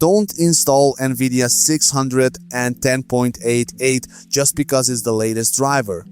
don't install NVIDIA 610.88 just because it's the latest driver.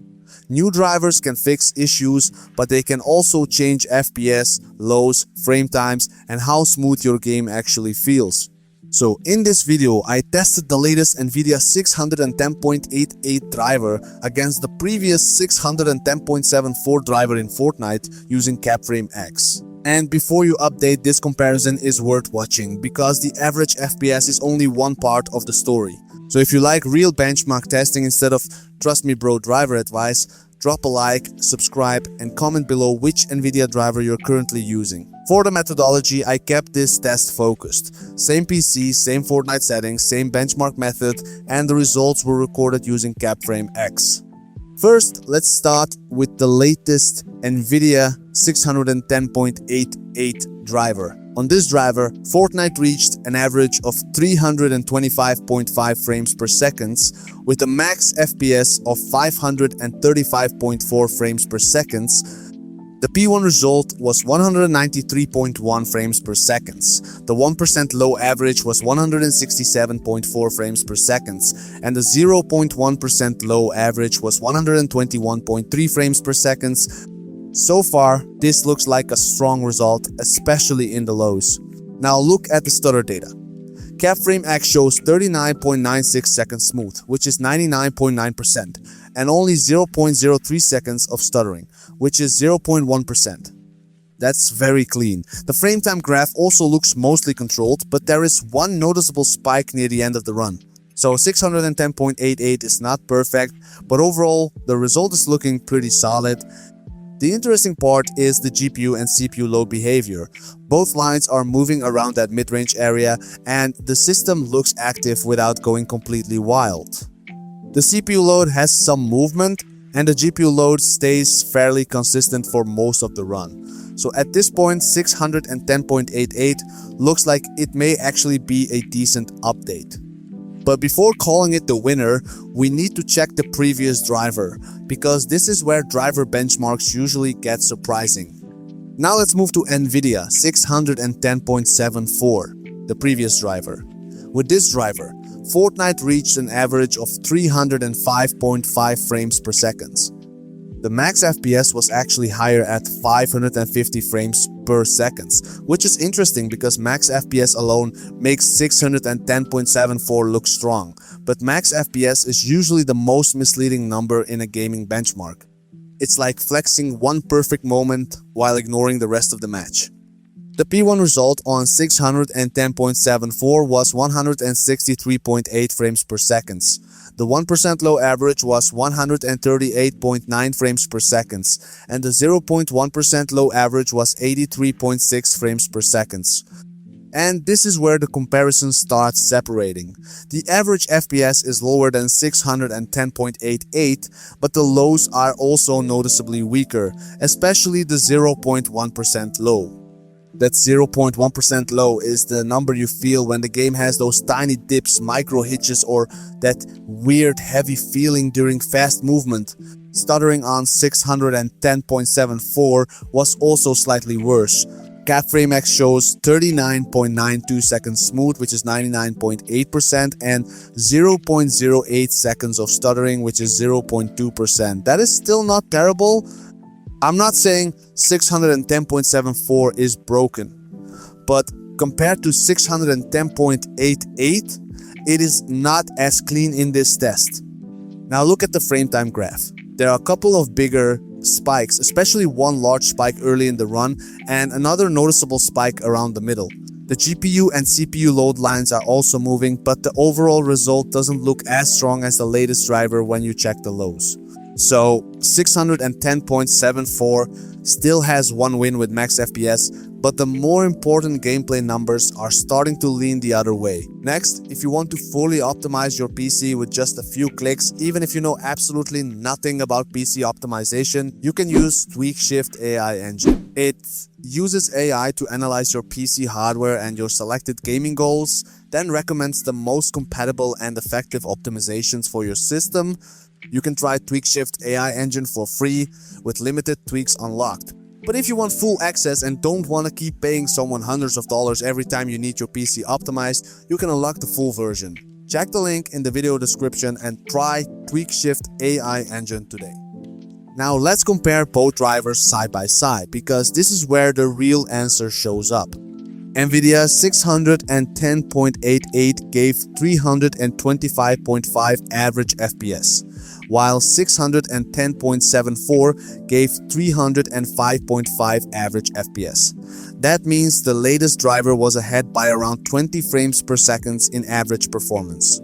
New drivers can fix issues, but they can also change FPS, lows, frame times, and how smooth your game actually feels. So in this video, I tested the latest NVIDIA 610.88 driver against the previous 610.74 driver in Fortnite using Capframe X. And before you update, this comparison is worth watching because the average FPS is only one part of the story. So if you like real benchmark testing instead of trust me bro driver advice, drop a like, subscribe, and comment below which NVIDIA driver you're currently using. For the methodology, I kept this test focused. Same PC, same Fortnite settings, same benchmark method, and the results were recorded using Capframe X. First, let's start with the latest NVIDIA 610.88 driver. On this driver, Fortnite reached an average of 325.5 frames per second with a max FPS of 535.4 frames per second. The P1 result was 193.1 frames per second. The 1% low average was 167.4 frames per second, and the 0.1% low average was 121.3 frames per second. So far, this looks like a strong result, especially in the lows. Now look at the stutter data. Capframe X shows 39.96 seconds smooth, which is 99.9%, and only 0.03 seconds of stuttering, which is 0.1%. That's very clean. The frame time graph also looks mostly controlled, but there is one noticeable spike near the end of the run. So 610.88 is not perfect, but overall, the result is looking pretty solid. The interesting part is the GPU and CPU load behavior. Both lines are moving around that mid-range area and the system looks active without going completely wild. The CPU load has some movement and the GPU load stays fairly consistent for most of the run. So at this point, 610.88 looks like it may actually be a decent update. But before calling it the winner, we need to check the previous driver, because this is where driver benchmarks usually get surprising. Now let's move to NVIDIA 610.74, the previous driver. With this driver, Fortnite reached an average of 305.5 frames per second. The max FPS was actually higher at 550 frames per second, which is interesting because max FPS alone makes 610.74 look strong, but max FPS is usually the most misleading number in a gaming benchmark. It's like flexing one perfect moment while ignoring the rest of the match. The P1 result on 610.74 was 163.8 frames per second. The 1% low average was 138.9 frames per second, and the 0.1% low average was 83.6 frames per second. And this is where the comparison starts separating. The average FPS is lower than 610.88, but the lows are also noticeably weaker, especially the 0.1% low. That 0.1% low is the number you feel when the game has those tiny dips, micro hitches, or that weird heavy feeling during fast movement. Stuttering on 610.74 was also slightly worse. Capframe X shows 39.92 seconds smooth, which is 99.8%, and 0.08 seconds of stuttering, which is 0.2%. That is still not terrible. I'm not saying 610.74 is broken, but compared to 610.88, it is not as clean in this test. Now look at the frame time graph. There are a couple of bigger spikes, especially one large spike early in the run and another noticeable spike around the middle. The GPU and CPU load lines are also moving, but the overall result doesn't look as strong as the latest driver when you check the lows. So 610.74 still has one win with max FPS, but the more important gameplay numbers are starting to lean the other way. Next, if you want to fully optimize your PC with just a few clicks, even if you know absolutely nothing about PC optimization, you can use TweakShift AI Engine. It uses AI to analyze your PC hardware and your selected gaming goals, then recommends the most compatible and effective optimizations for your system. You can try TweakShift AI Engine for free with limited tweaks unlocked. But if you want full access and don't want to keep paying someone hundreds of dollars every time you need your PC optimized, you can unlock the full version. Check the link in the video description and try TweakShift AI Engine today. Now let's compare both drivers side by side, because this is where the real answer shows up. NVIDIA 610.88 gave 325.5 average FPS, while 610.74 gave 305.5 average FPS. That means the latest driver was ahead by around 20 frames per second in average performance.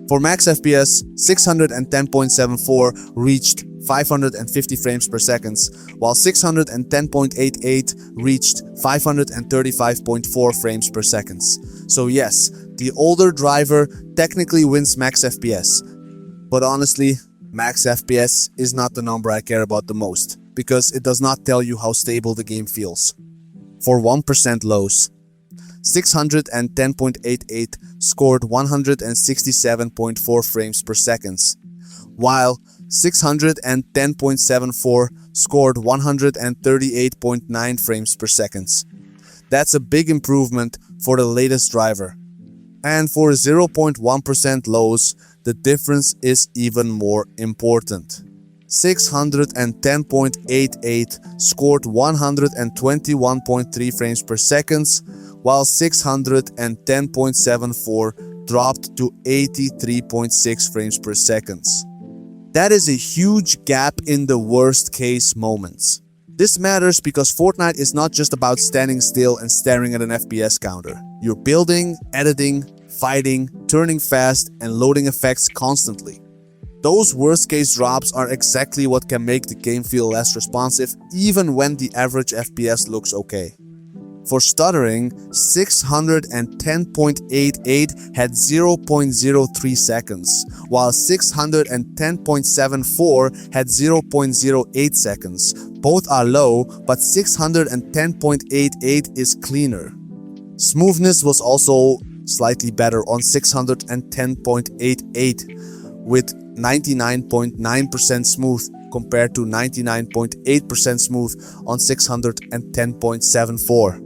For max FPS, 610.74 reached 550 frames per second, while 610.88 reached 535.4 frames per second. So yes, the older driver technically wins max FPS. But honestly, max FPS is not the number I care about the most, because it does not tell you how stable the game feels. For 1% lows, 610.88 scored 167.4 frames per second, while 610.74 scored 138.9 frames per second. That's a big improvement for the latest driver. And for 0.1% lows, the difference is even more important. 610.88 scored 121.3 frames per second, while 610.74 dropped to 83.6 frames per second. That is a huge gap in the worst case moments. This matters because Fortnite is not just about standing still and staring at an FPS counter. You're building, editing, fighting, turning fast, and loading effects constantly. Those worst case drops are exactly what can make the game feel less responsive even when the average FPS looks okay. For stuttering, 610.88 had 0.03 seconds, while 610.74 had 0.08 seconds. Both are low, but 610.88 is cleaner. Smoothness was also slightly better on 610.88, with 99.9% smooth compared to 99.8% smooth on 610.74.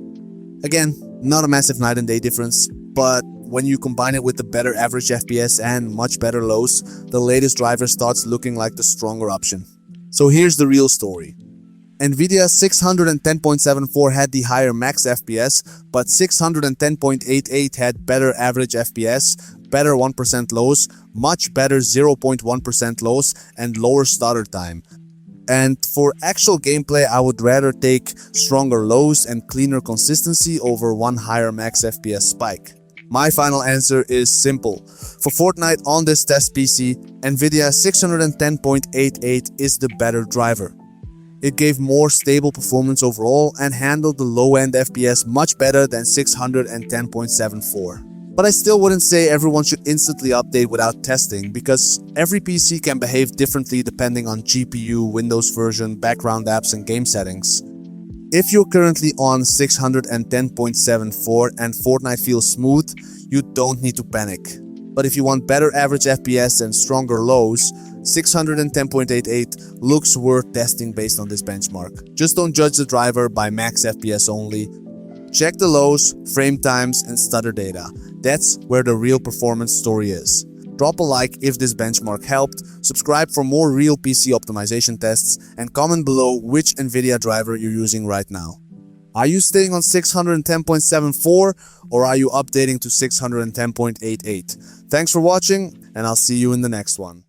Again, not a massive night and day difference, but when you combine it with the better average FPS and much better lows, the latest driver starts looking like the stronger option. So here's the real story. NVIDIA 610.74 had the higher max FPS, but 610.88 had better average FPS, better 1% lows, much better 0.1% lows, and lower stutter time. And for actual gameplay, I would rather take stronger lows and cleaner consistency over one higher max FPS spike. My final answer is simple. For Fortnite on this test PC, NVIDIA 610.88 is the better driver. It gave more stable performance overall and handled the low-end FPS much better than 610.74. But I still wouldn't say everyone should instantly update without testing, because every PC can behave differently depending on GPU, Windows version, background apps, and game settings. If you're currently on 610.74 and Fortnite feels smooth, you don't need to panic. But if you want better average FPS and stronger lows, 610.88 looks worth testing based on this benchmark. Just don't judge the driver by max FPS only. Check the lows, frame times, and stutter data. That's where the real performance story is. Drop a like if this benchmark helped, subscribe for more real PC optimization tests, and comment below which NVIDIA driver you're using right now. Are you staying on 610.74 or are you updating to 610.88? Thanks for watching, and I'll see you in the next one.